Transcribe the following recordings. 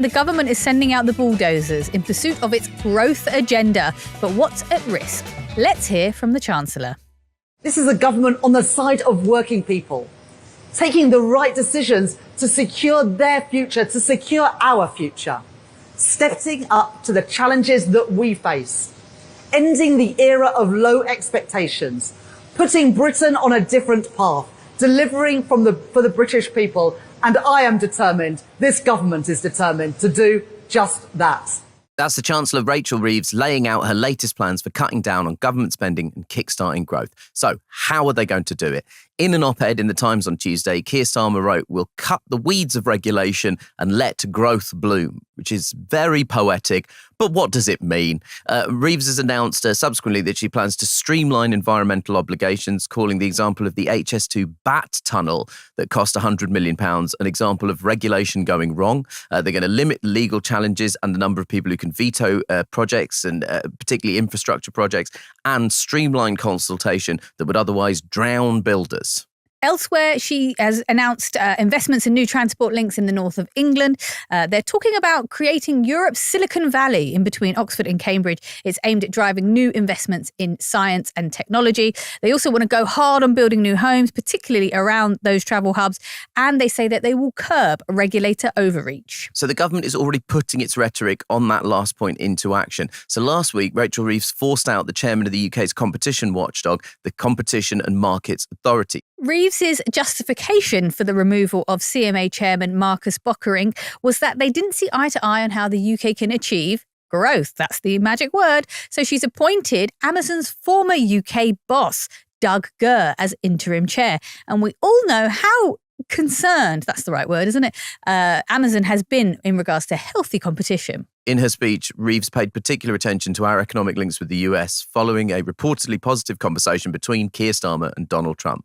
The government is sending out the bulldozers in pursuit of its growth agenda. But what's at risk? Let's hear from the Chancellor. This is a government on the side of working people, taking the right decisions to secure their future, to secure our future, stepping up to the challenges that we face, ending the era of low expectations, putting Britain on a different path, delivering for the British people. And I am determined, this government is determined to do just that. That's the Chancellor Rachel Reeves laying out her latest plans for cutting down on government spending and kickstarting growth. So how are they going to do it? In an op-ed in the Times on Tuesday, Keir Starmer wrote, "We'll cut the weeds of regulation and let growth bloom," which is very poetic. But what does it mean? Reeves has announced subsequently that she plans to streamline environmental obligations, calling the example of the HS2 Bat tunnel that cost £100 million an example of regulation going wrong. They're going to limit legal challenges and the number of people who can veto projects, and particularly infrastructure projects, and streamline consultation that would otherwise drown builders. Elsewhere, she has announced investments in new transport links in the north of England. They're talking about creating Europe's Silicon Valley in between Oxford and Cambridge. It's aimed at driving new investments in science and technology. They also want to go hard on building new homes, particularly around those travel hubs. And they say that they will curb regulator overreach. So the government is already putting its rhetoric on that last point into action. So last week, Rachel Reeves forced out the chairman of the UK's competition watchdog, the Competition and Markets Authority. Reeves's justification for the removal of CMA chairman Marcus Bockering was that they didn't see eye to eye on how the UK can achieve growth. That's the magic word. So she's appointed Amazon's former UK boss, Doug Gurr, as interim chair. And we all know how concerned, that's the right word, isn't it, Amazon has been in regards to healthy competition. In her speech, Reeves paid particular attention to our economic links with the US following a reportedly positive conversation between Keir Starmer and Donald Trump.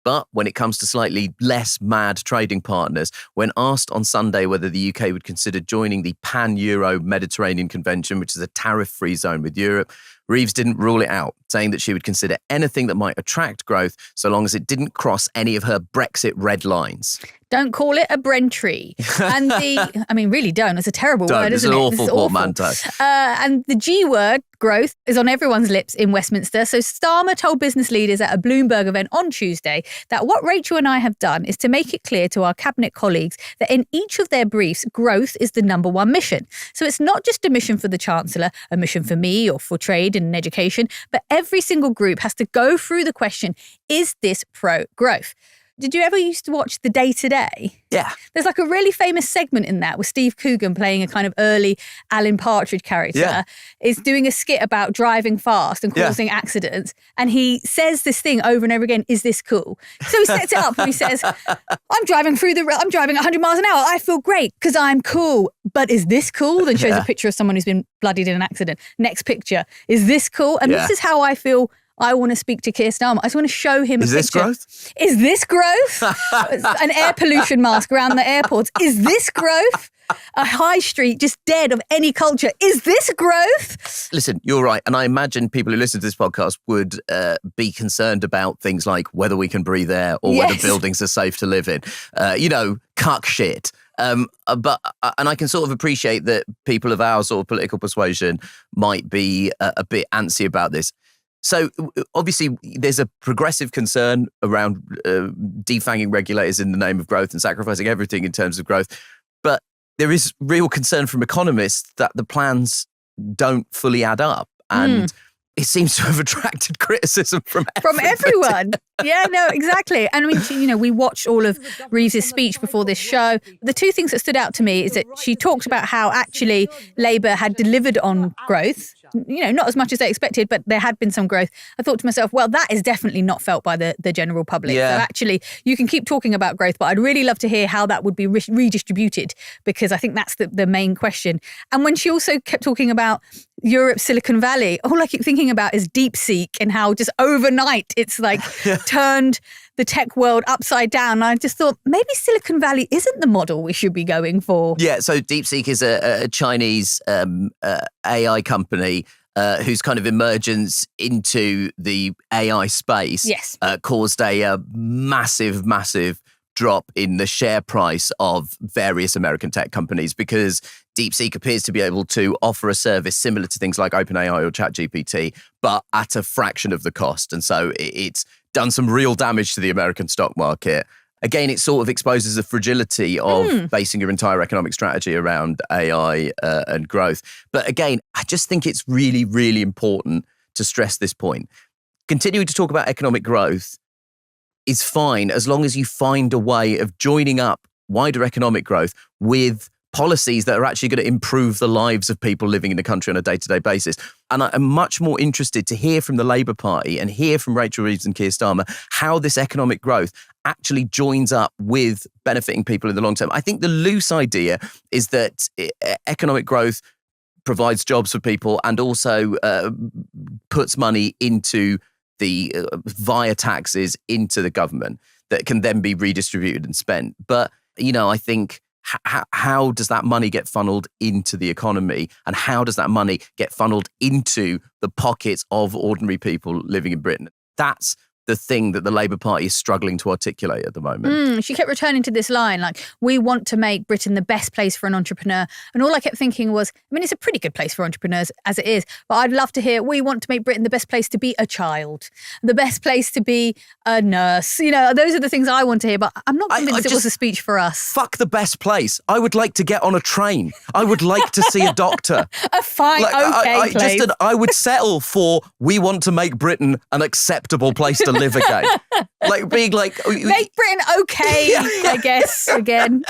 But when it comes to slightly less mad trading partners, when asked on Sunday whether the UK would consider joining the Pan-Euro-Mediterranean Convention, which is a tariff-free zone with Europe, Reeves didn't rule it out, saying that she would consider anything that might attract growth so long as it didn't cross any of her Brexit red lines. Don't call it a Brentree. And really don't. It's a terrible word, isn't it? It's an awful portmanteau. And the G word, growth, is on everyone's lips in Westminster. So Starmer told business leaders at a Bloomberg event on Tuesday that what Rachel and I have done is to make it clear to our cabinet colleagues that in each of their briefs, growth is the number one mission. So it's not just a mission for the Chancellor, a mission for me or for trade and education, but every single group has to go through the question, is this pro-growth? Did you ever used to watch The Day Today? Yeah. There's like a really famous segment in that with Steve Coogan playing a kind of early Alan Partridge character, is doing a skit about driving fast and causing accidents. And he says this thing over and over again, is this cool? So he sets it up and he says, I'm driving 100 miles an hour. I feel great because I'm cool. But is this cool? Then shows a picture of someone who's been bloodied in an accident. Next picture, is this cool? And this is how I feel. I want to speak to Keir Starmer. I just want to show him a picture. Is this growth? Is this growth? An air pollution mask around the airports. Is this growth? A high street just dead of any culture. Is this growth? Listen, you're right. And I imagine people who listen to this podcast would be concerned about things like whether we can breathe air or whether buildings are safe to live in. Cuck shit. And I can sort of appreciate that people of our sort of political persuasion might be a bit antsy about this. So obviously there's a progressive concern around defanging regulators in the name of growth and sacrificing everything in terms of growth. But there is real concern from economists that the plans don't fully add up. And it seems to have attracted criticism from everyone. Yeah, no, exactly. And I mean, we watched all of Reeves' speech before this show. The two things that stood out to me is that she talked about how actually Labour had delivered on growth. Not as much as they expected, but there had been some growth. I thought to myself, well, that is definitely not felt by the general public. Yeah. So actually, you can keep talking about growth, but I'd really love to hear how that would be redistributed, because I think that's the main question. And when she also kept talking about Europe's Silicon Valley, all I keep thinking about is DeepSeek and how just overnight it's like turned the tech world upside down. And I just thought maybe Silicon Valley isn't the model we should be going for. Yeah, so DeepSeek is a Chinese AI company whose kind of emergence into the AI space caused a massive drop in the share price of various American tech companies because DeepSeek appears to be able to offer a service similar to things like OpenAI or ChatGPT, but at a fraction of the cost. And so it's done some real damage to the American stock market. Again, it sort of exposes the fragility of basing your entire economic strategy around AI and growth. But again, I just think it's really, really important to stress this point. Continuing to talk about economic growth is fine as long as you find a way of joining up wider economic growth with policies that are actually going to improve the lives of people living in the country on a day-to-day basis. And I'm much more interested to hear from the Labour Party and hear from Rachel Reeves and Keir Starmer how this economic growth actually joins up with benefiting people in the long term. I think the loose idea is that economic growth provides jobs for people and also puts money into via taxes into the government that can then be redistributed and spent. But, I think how does that money get funneled into the economy and how does that money get funneled into the pockets of ordinary people living in Britain? That's the thing that the Labour Party is struggling to articulate at the moment. She kept returning to this line, like, we want to make Britain the best place for an entrepreneur. And all I kept thinking was, it's a pretty good place for entrepreneurs as it is, but I'd love to hear, we want to make Britain the best place to be a child, the best place to be a nurse. Those are the things I want to hear, but I'm not convinced it was a speech for us. Fuck the best place. I would like to get on a train. I would like to see a doctor. A fine, place. I would settle for, we want to make Britain an acceptable place to live again. Being like, make Britain okay, I guess, again.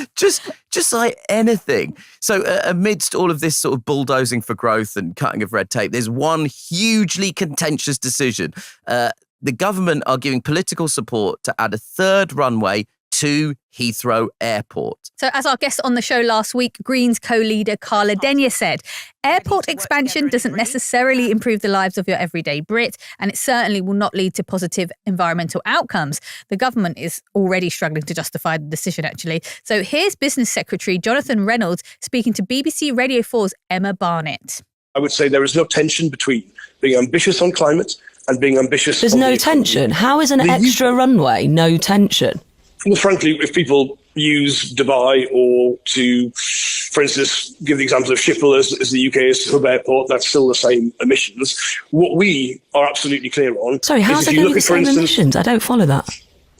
just like anything. So amidst all of this sort of bulldozing for growth and cutting of red tape, there's one hugely contentious decision. The government are giving political support to add a third runway to Heathrow Airport. So as our guest on the show last week, Greens co-leader Carla Denyer said, airport expansion doesn't necessarily improve the lives of your everyday Brit, and it certainly will not lead to positive environmental outcomes. The government is already struggling to justify the decision, actually. So here's Business Secretary Jonathan Reynolds speaking to BBC Radio 4's Emma Barnett. I would say there is no tension between being ambitious on climate and being ambitious There's no tension. How is an extra runway no tension? Well, frankly, if people use Dubai or to, for instance, give the example of Schiphol as the UK's hub airport, that's still the same emissions. What we are absolutely clear on... Sorry, how's it going to be the same emissions? I don't follow that.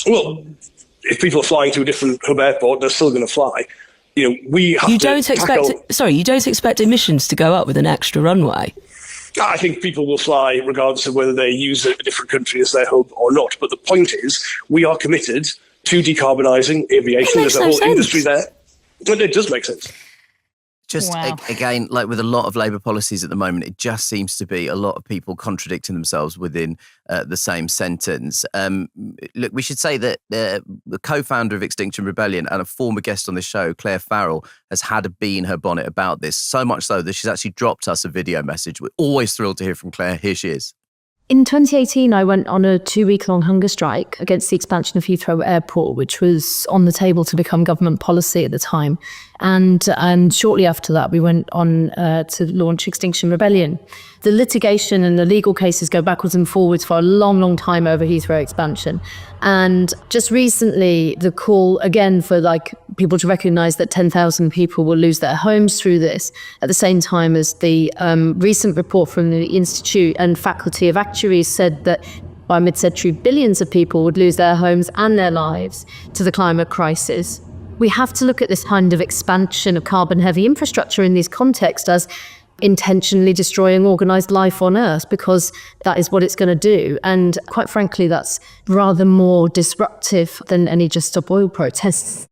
Well, if people are flying to a different hub airport, they're still going to fly. We have you don't expect emissions to go up with an extra runway? I think people will fly regardless of whether they use a different country as their hub or not. But the point is, we are committed to decarbonising aviation. There's a whole industry there. And it does make sense. Again, like with a lot of Labour policies at the moment, it just seems to be a lot of people contradicting themselves within the same sentence. Look, we should say that the co-founder of Extinction Rebellion and a former guest on this show, Claire Farrell, has had a bee in her bonnet about this, so much so that she's actually dropped us a video message. We're always thrilled to hear from Claire. Here she is. In 2018, I went on a 2-week-long hunger strike against the expansion of Heathrow Airport, which was on the table to become government policy at the time. And shortly after that, we went on to launch Extinction Rebellion. The litigation and the legal cases go backwards and forwards for a long, long time over Heathrow expansion. And just recently, the call again for people to recognise that 10,000 people will lose their homes through this, at the same time as the recent report from the Institute and Faculty of Actuaries said that by mid-century, billions of people would lose their homes and their lives to the climate crisis. We have to look at this kind of expansion of carbon-heavy infrastructure in this context as intentionally destroying organised life on Earth, because that is what it's going to do. And quite frankly, that's rather more disruptive than any Just Stop Oil protests.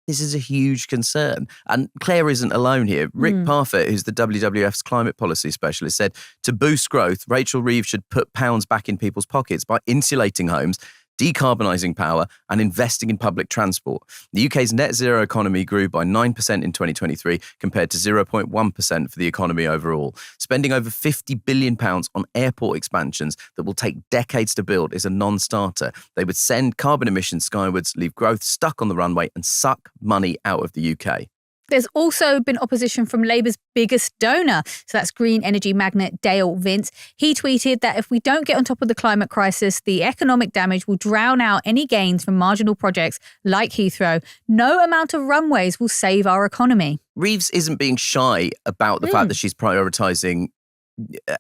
This is a huge concern. And Claire isn't alone here. Rick Parfitt, who's the WWF's climate policy specialist, said to boost growth, Rachel Reeves should put pounds back in people's pockets by insulating homes, decarbonising power and investing in public transport. The UK's net zero economy grew by 9% in 2023 compared to 0.1% for the economy overall. Spending over £50 billion on airport expansions that will take decades to build is a non-starter. They would send carbon emissions skywards, leave growth stuck on the runway and suck money out of the UK. There's also been opposition from Labour's biggest donor. So that's green energy magnate Dale Vince. He tweeted that if we don't get on top of the climate crisis, the economic damage will drown out any gains from marginal projects like Heathrow. No amount of runways will save our economy. Reeves isn't being shy about the fact that she's prioritising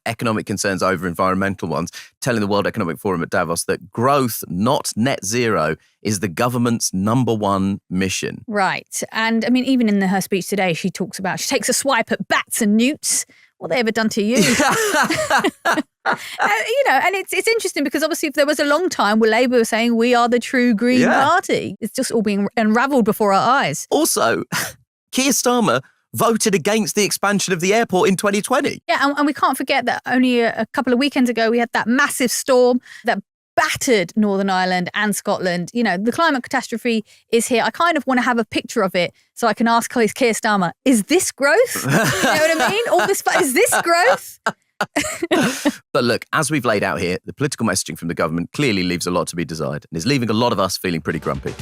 economic concerns over environmental ones, telling the World Economic Forum at Davos that growth, not net zero, is the government's number one mission. Right. And I mean, even in her speech today, she takes a swipe at bats and newts. What they ever done to you? And it's interesting because obviously if there was a long time where Labour was saying we are the true Green Party, it's just all being unravelled before our eyes. Also, Keir Starmer voted against the expansion of the airport in 2020. Yeah, and we can't forget that only a couple of weekends ago, we had that massive storm that battered Northern Ireland and Scotland. The climate catastrophe is here. I kind of want to have a picture of it so I can ask Keir Starmer, is this growth? You know what I mean? All this, is this growth? But look, as we've laid out here, the political messaging from the government clearly leaves a lot to be desired and is leaving a lot of us feeling pretty grumpy.